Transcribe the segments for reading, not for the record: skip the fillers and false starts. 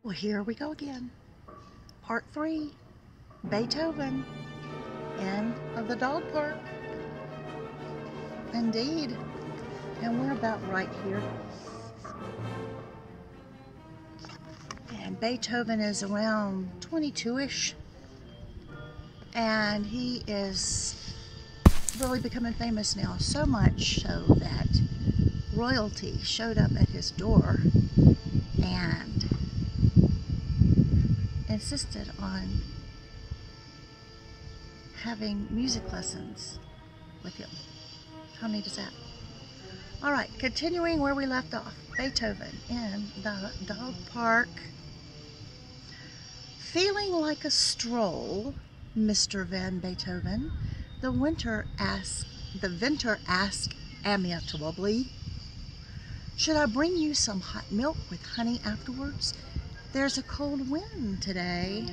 Well, here we go again. Part 3, Beethoven, End of the Dog Park. Indeed. And we're about right here. And Beethoven is around 22-ish. And he is really becoming famous now, so much so that royalty showed up at his door and insisted on having music lessons with him. How neat is that? Alright, continuing where we left off. Beethoven in the dog park. Feeling like a stroll, Mr. Van Beethoven, the vintner asked amiably, "Should I bring you some hot milk with honey afterwards? There's a cold wind today."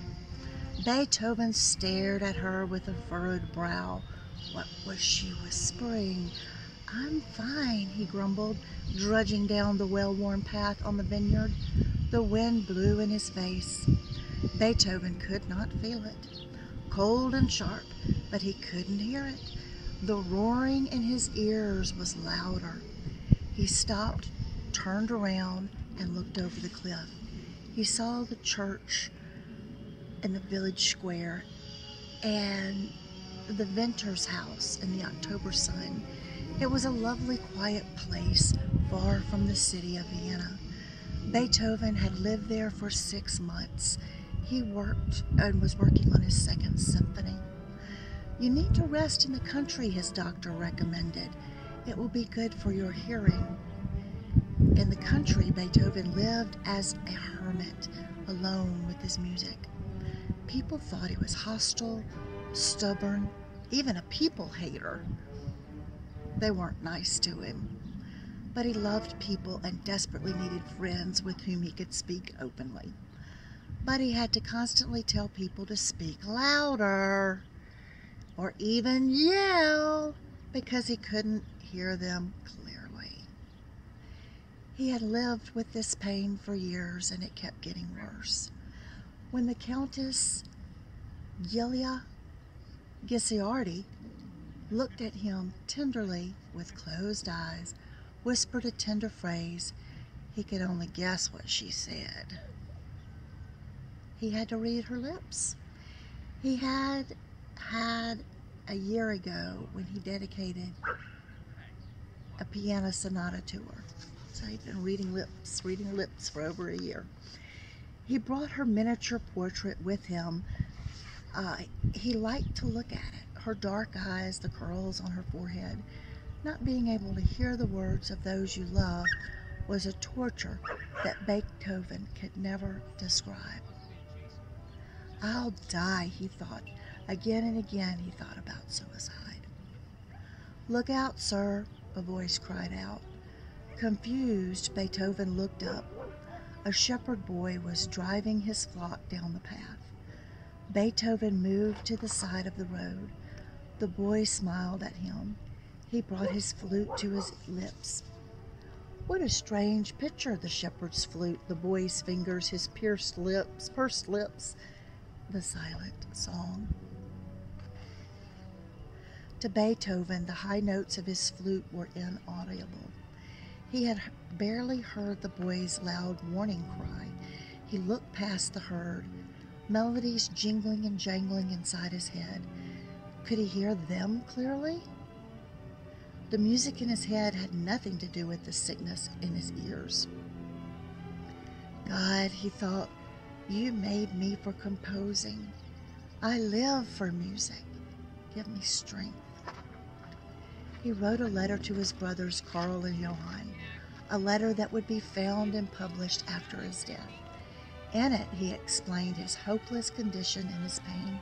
Beethoven stared at her with a furrowed brow. What was she whispering? "I'm fine," he grumbled, drudging down the well-worn path on the vineyard. The wind blew in his face. Beethoven could not feel it. Cold and sharp, but he couldn't hear it. The roaring in his ears was louder. He stopped, turned around, and looked over the cliff. He saw the church in the village square and the vintner's house in the October sun. It was a lovely, quiet place far from the city of Vienna. Beethoven had lived there for 6 months. He worked and was working on his second symphony. "You need to rest in the country," his doctor recommended. "It will be good for your hearing." In the country, Beethoven lived as a hermit, alone with his music. People thought he was hostile, stubborn, even a people hater. They weren't nice to him. But he loved people and desperately needed friends with whom he could speak openly. But he had to constantly tell people to speak louder, or even yell, because he couldn't hear them clearly. He had lived with this pain for years, and it kept getting worse. When the Countess Giulia Guicciardi looked at him tenderly with closed eyes, whispered a tender phrase, he could only guess what she said. He had to read her lips. He had a year ago when he dedicated a piano sonata to her. So he'd been reading lips for over a year. He brought her miniature portrait with him. He liked to look at it, her dark eyes, the curls on her forehead. Not being able to hear the words of those you love was a torture that Beethoven could never describe. "I'll die," he thought. Again and again he thought about suicide. "Look out, sir," a voice cried out. Confused, Beethoven looked up. A shepherd boy was driving his flock down the path. Beethoven moved to the side of the road. The boy smiled at him. He brought his flute to his lips. "What a strange picture, the shepherd's flute, the boy's fingers, his pursed lips, the silent song." To Beethoven, the high notes of his flute were inaudible. He had barely heard the boy's loud warning cry. He looked past the herd, melodies jingling and jangling inside his head. Could he hear them clearly? The music in his head had nothing to do with the sickness in his ears. "God," he thought, "you made me for composing. I live for music. Give me strength." He wrote a letter to his brothers Karl and Johann, a letter that would be found and published after his death. In it, he explained his hopeless condition and his pain.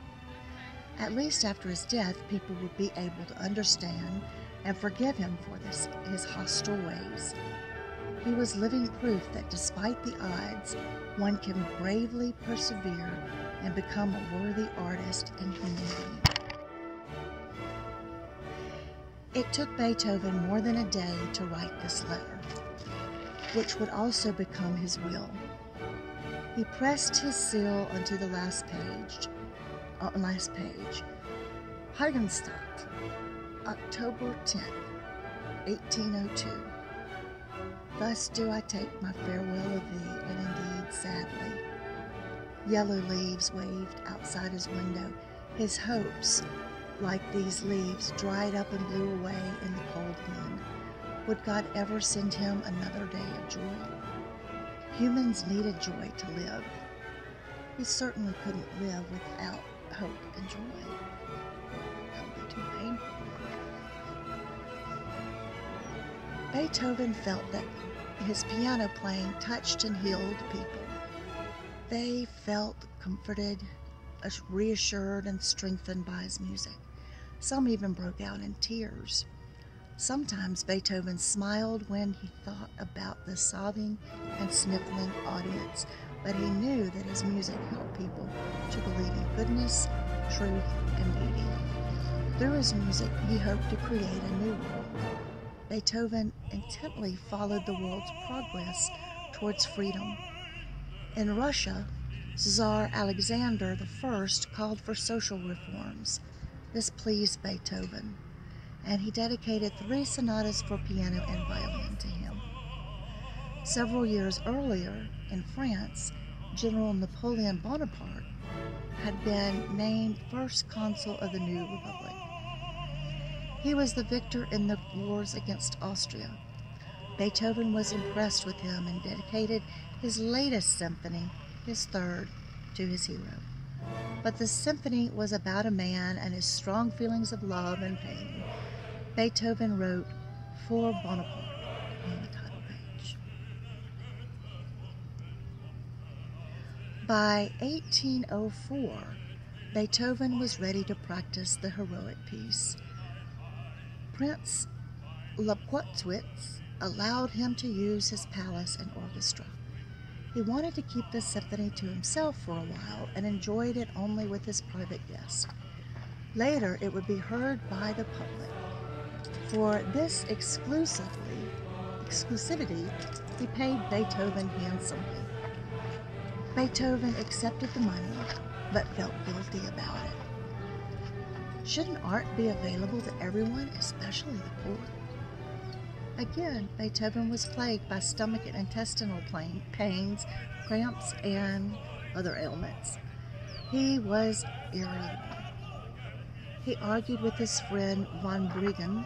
At least after his death, people would be able to understand and forgive him for his hostile ways. He was living proof that despite the odds, one can bravely persevere and become a worthy artist and human being. It took Beethoven more than a day to write this letter, which would also become his will. He pressed his seal onto the last page. Heidenstadt, October 10th, 1802. Thus do I take my farewell of thee, and indeed sadly. Yellow leaves waved outside his window. His hopes, like these leaves, dried up and blew away in the cold wind. Would God ever send him another day of joy? Humans needed joy to live. He certainly couldn't live without hope and joy. That would be too painful. Beethoven felt that his piano playing touched and healed people. They felt comforted, reassured, and strengthened by his music. Some even broke out in tears. Sometimes Beethoven smiled when he thought about the sobbing and sniffling audience, but he knew that his music helped people to believe in goodness, truth, and beauty. Through his music, he hoped to create a new world. Beethoven intently followed the world's progress towards freedom. In Russia, Tsar Alexander I called for social reforms. This pleased Beethoven, and he dedicated 3 sonatas for piano and violin to him. Several years earlier, in France, General Napoleon Bonaparte had been named first consul of the new republic. He was the victor in the wars against Austria. Beethoven was impressed with him and dedicated his latest symphony, his third, to his hero. But the symphony was about a man and his strong feelings of love and pain. Beethoven wrote for Bonaparte on the title page. By 1804, Beethoven was ready to practice the heroic piece. Prince Lepkowitz allowed him to use his palace and orchestra. He wanted to keep the symphony to himself for a while and enjoyed it only with his private guests. Later, it would be heard by the public. For this exclusivity, he paid Beethoven handsomely. Beethoven accepted the money, but felt guilty about it. Shouldn't art be available to everyone, especially the poor? Again, Beethoven was plagued by stomach and intestinal pains, cramps, and other ailments. He was irritable. He argued with his friend von Bruggen,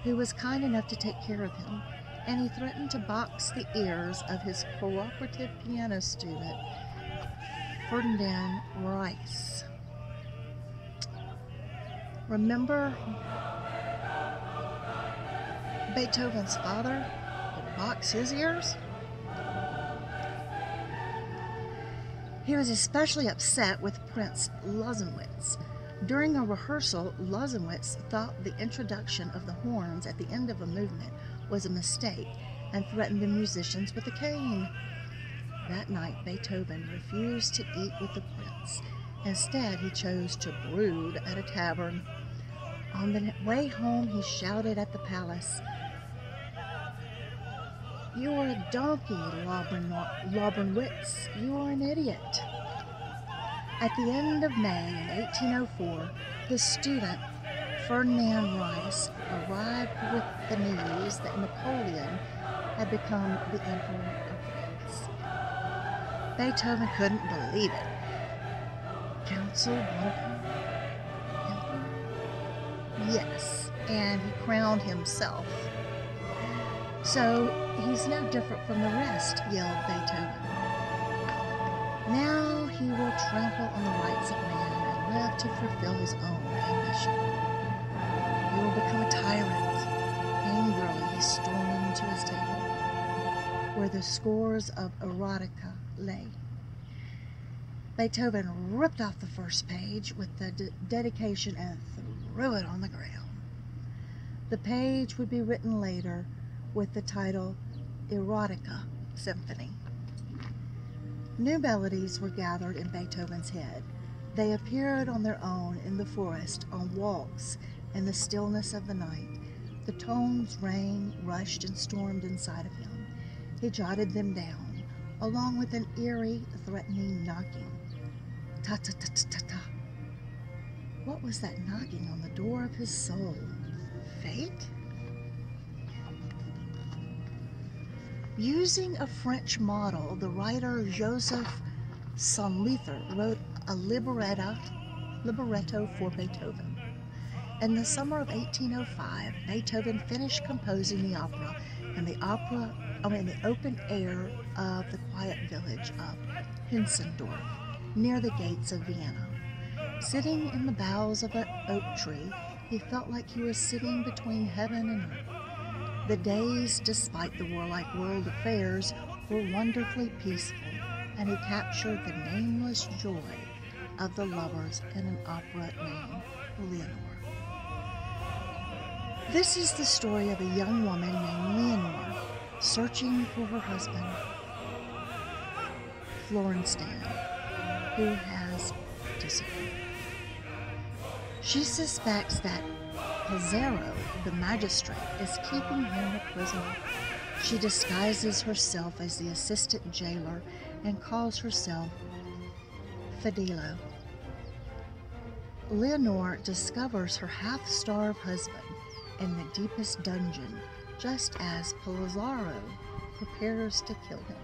who was kind enough to take care of him, and he threatened to box the ears of his cooperative piano student, Ferdinand Rice. Remember Beethoven's father would box his ears? He was especially upset with Prince Lozowitz. During a rehearsal, Lozowitz thought the introduction of the horns at the end of a movement was a mistake and threatened the musicians with a cane. That night, Beethoven refused to eat with the prince. Instead, he chose to brood at a tavern. On the way home, he shouted at the palace, "You are a donkey, Lobernwitz. You are an idiot." At the end of May in 1804, his student, Ferdinand Rice, arrived with the news that Napoleon had become the Emperor of France. Beethoven couldn't believe it. Council Bonaparte? Emperor? Yes, and he crowned himself. "So he's no different from the rest," yelled Beethoven. "Now he will trample on the rights of man and live to fulfill his own ambition. He will become a tyrant." Angrily, he stormed to his table, where the scores of erotica lay. Beethoven ripped off the first page with the dedication and threw it on the ground. The page would be written later with the title Erotica Symphony. New melodies were gathered in Beethoven's head. They appeared on their own in the forest, on walks, in the stillness of the night. The tones rang, rushed, and stormed inside of him. He jotted them down, along with an eerie, threatening knocking. Ta-ta-ta-ta-ta-ta. What was that knocking on the door of his soul? Fate? Using a French model, the writer Joseph Sonleither wrote a libretto for Beethoven. In the summer of 1805, Beethoven finished composing the opera in the open air of the quiet village of Hinzendorf, near the gates of Vienna. Sitting in the boughs of an oak tree, he felt like he was sitting between heaven and earth. The days, despite the warlike world affairs, were wonderfully peaceful, and he captured the nameless joy of the lovers in an opera named Leonore. This is the story of a young woman named Leonore searching for her husband, Florestan, who has disappeared. She suspects that Pizarro, the magistrate, is keeping him a prisoner. She disguises herself as the assistant jailer and calls herself Fidelio. Leonore discovers her half-starved husband in the deepest dungeon, just as Pizarro prepares to kill him.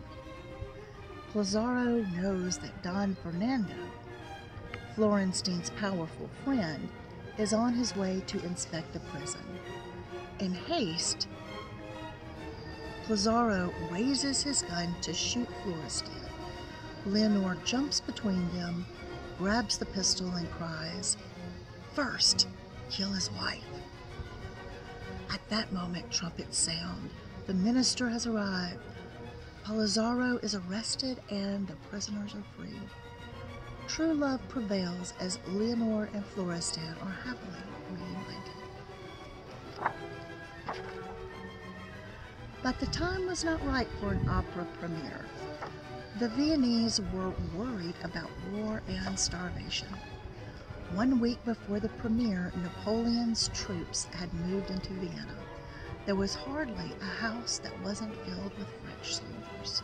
Pizarro knows that Don Fernando, Florestan's powerful friend, is on his way to inspect the prison. In haste, Pizarro raises his gun to shoot Florestan. Leonore jumps between them, grabs the pistol, and cries, "First, kill his wife." At that moment, trumpets sound. The minister has arrived. Pizarro is arrested and the prisoners are freed. True love prevails as Leonore and Florestan are happily reunited. But the time was not right for an opera premiere. The Viennese were worried about war and starvation. 1 week before the premiere, Napoleon's troops had moved into Vienna. There was hardly a house that wasn't filled with French soldiers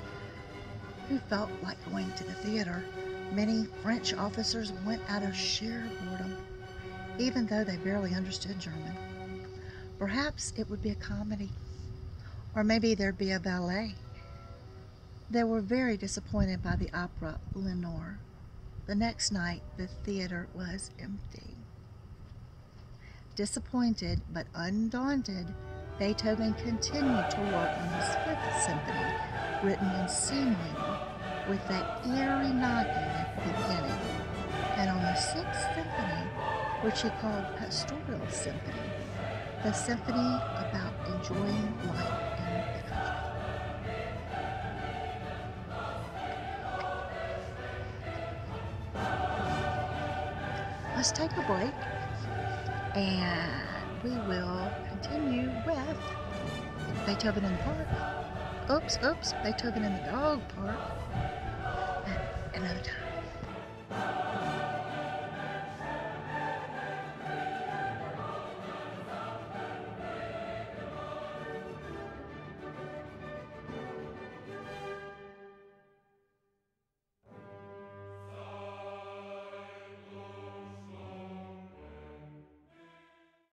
who felt like going to the theater. Many French officers went out of sheer boredom, even though they barely understood German. Perhaps it would be a comedy, or maybe there'd be a ballet. They were very disappointed by the opera Leonore. The next night, the theater was empty. Disappointed but undaunted, Beethoven continued to work on his 5th symphony, written in C minor, with that eerie knocking at the beginning, and on the 6th symphony, which he called Pastoral Symphony, the symphony about enjoying life in the country. Let's take a break, and we will continue with Beethoven in the Park. Oops, Beethoven in the Dog Park at another time.